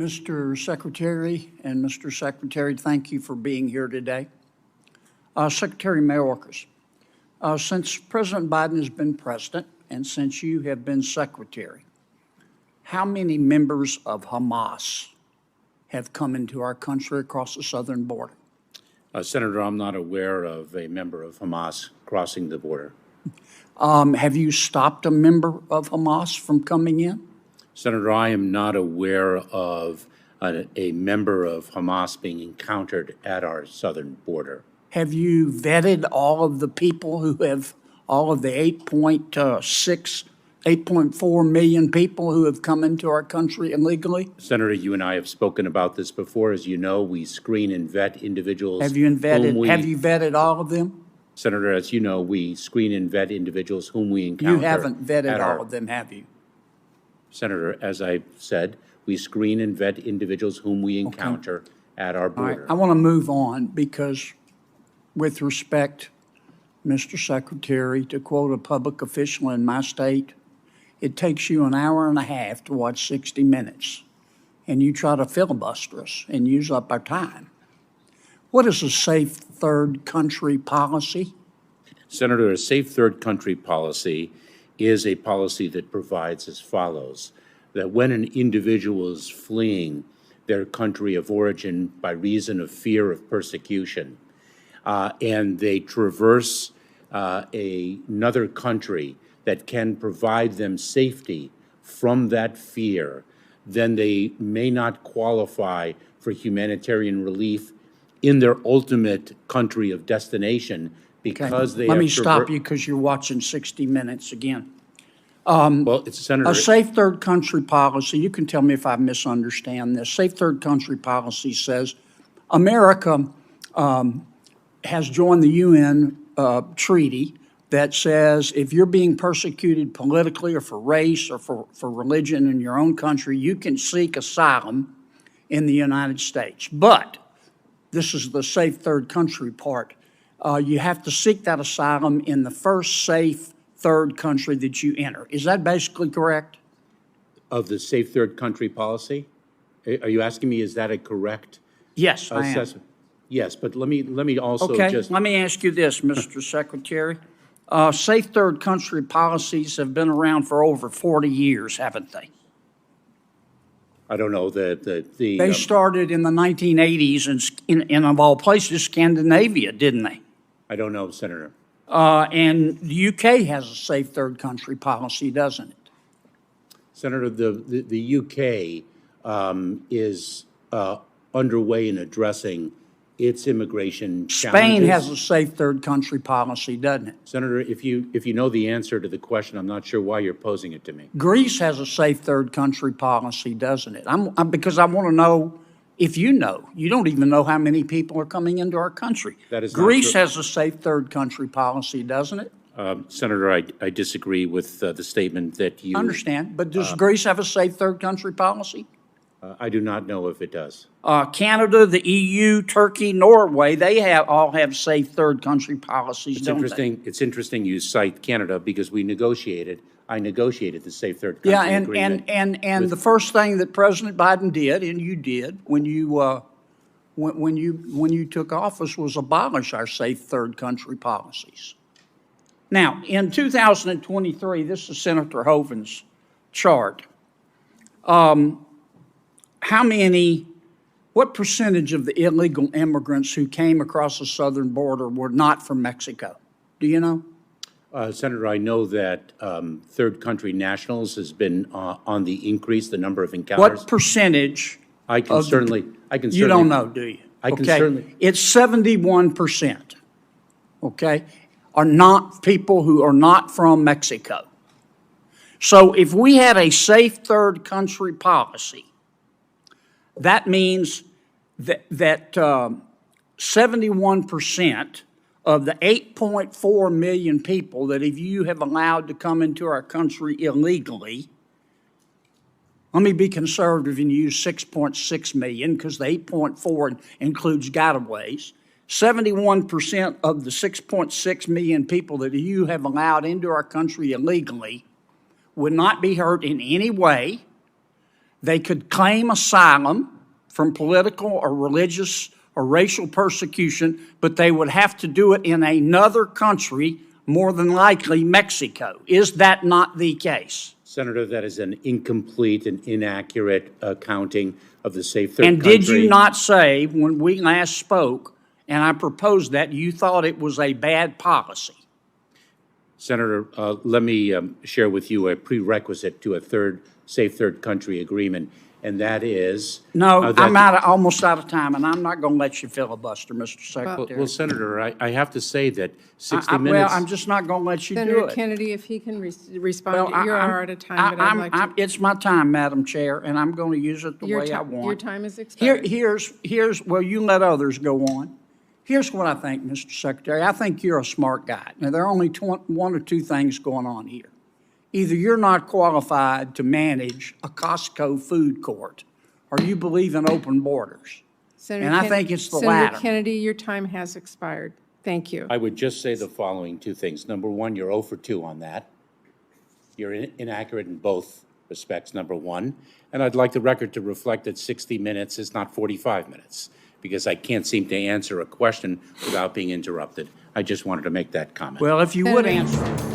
Mr. Secretary and Mr. Secretary, thank you for being here today. Secretary Mayorkas, since President Biden has been president and since you have been secretary, how many members of Hamas have come into our country across the southern border? Senator, I'm not aware of a member of Hamas crossing the border. Have you stopped a member of Hamas from coming in? Senator, I am not aware of a member of Hamas being encountered at our southern border. Have you vetted all of the people who have, all of the 8.4 million people who have come into our country illegally? Senator, you and I have spoken about this before. As you know, we screen and vet individuals. Have you vetted all of them? Senator, as you know, we screen and vet individuals whom we encounter. You haven't vetted all of them, have you? Senator, as I said, we screen and vet individuals whom we encounter at our border. All right, I want to move on because, with respect, Mr. Secretary, to quote a public official in my state, it takes you an hour and a half to watch 60 Minutes, and you try to filibuster us and use up our time. What is a safe third country policy? Senator, a safe third country policy is a policy that provides as follows, that when an individual is fleeing their country of origin by reason of fear of persecution, and they traverse another country that can provide them safety from that fear, then they may not qualify for humanitarian relief in their ultimate country of destination because they have. Let me stop you because you're watching 60 Minutes again. Well, it's Senator. A safe third country policy, you can tell me if I misunderstand this. Safe third country policy says America has joined the UN treaty that says if you're being persecuted politically or for race or for religion in your own country, you can seek asylum in the United States. But this is the safe third country part. You have to seek that asylum in the first safe third country that you enter. Is that basically correct? Of the safe third country policy? Are you asking me, is that a correct Yes, I am. assessment? Yes, but let me also Okay, just. let me ask you this, Mr. Secretary. Safe third country policies have been around for over 40 years, haven't they? I don't know, They started in the 1980s in of all places, Scandinavia, didn't they? I don't know, Senator. And the UK has a safe third country policy, doesn't it? Senator, the UK is underway in addressing its immigration challenges. Spain has a safe third country policy, doesn't it? Senator, if you know the answer to the question, I'm not sure why you're posing it to me. Greece has a safe third country policy, doesn't it? Because I want to know if you know. You don't even know how many people are coming into our country. That is not Greece true. has a safe third country policy, doesn't it? Senator, I disagree with the statement that you. I understand, but does Greece have a safe third country policy? I do not know if it does. Canada, the EU, Turkey, Norway, they all have safe third country policies, It's don't interesting. they? It's interesting you cite Canada because I negotiated the safe third country Yeah, agreement. and the first thing that President Biden did, and you did when you took office, was abolish our safe third country policies. Now, in 2023, this is Senator Hovind's chart. What percentage of the illegal immigrants who came across the southern border were not from Mexico? Do you know? Senator, I know that third country nationals has been on the increase, the number of encounters. What percentage? I can certainly. You don't know, do you? I can Okay. certainly. It's 71%, okay, are not people who are not from Mexico. So if we had a safe third country policy, that means that 71% of the 8.4 million people that if you have allowed to come into our country illegally, let me be conservative and use 6.6 million because the 8.4 includes gotaways. 71% of the 6.6 million people that you have allowed into our country illegally would not be hurt in any way. They could claim asylum from political or religious or racial persecution, but they would have to do it in another country, more than likely Mexico. Is that not the case? Senator, that is an incomplete and inaccurate accounting of the safe third country. And did you not say, when we last spoke, and I proposed that, you thought it was a bad policy? Senator, let me share with you a prerequisite to a safe third country agreement, and that is... No, I'm almost out of time, and I'm not going to let you filibuster, Mr. Secretary. Well, Senator, I have to say that 60 Well, minutes... I'm just not going to let you do Senator it. Kennedy, if he can respond, Well, you're out of time, but I'd like to. It's my time, Madam Chair, and I'm going to use it the way I want. Your time is expired. Well, you let others go on. Here's what I think, Mr. Secretary. I think you're a smart guy. Now, there are only one or two things going on here. Either you're not qualified to manage a Costco food court, or you believe in open borders. And I think it's the latter. Senator Kennedy, your time has expired. Thank you. I would just say the following two things. Number one, you're 0 for 2 on that. You're inaccurate in both respects, number one. And I'd like the record to reflect that 60 minutes is not 45 minutes, because I can't seem to answer a question without being interrupted. I just wanted to make that comment. Well, if you would Senator- answer.